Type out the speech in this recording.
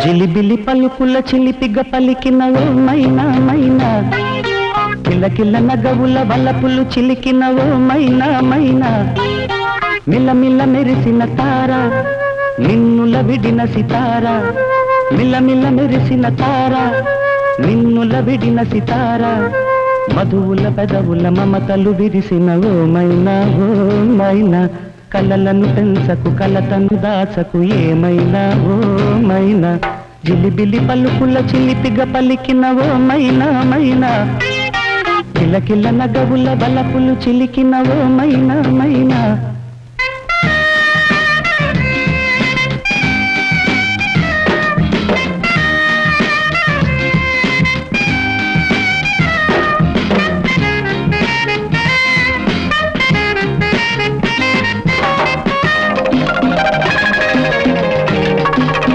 జిలిబిలి పలుకుల చిలిపిగ పలికినవో మైనా మైనా, కిలకిల నగవుల వలపులు చిలికినవో మైనా మైనా, మిలమిల మెరిసిన తార నిన్నుల విడిన సితార, మిలమిల మెరిసిన తార నిన్నుల విడిన సితార, మధువుల పెదవుల మమతలు విరిసినవో మైనా ఓ మైనా, కలలను పెంచకు కలతను దాచకు ఏమైనా ఓ మైనా, జిలిబిలి పలుకుల చిలిపిగ పలికినవో మైనా మైనా, కిలకిల నగవుల బలపులు చిలికినవో మైనా మైనా.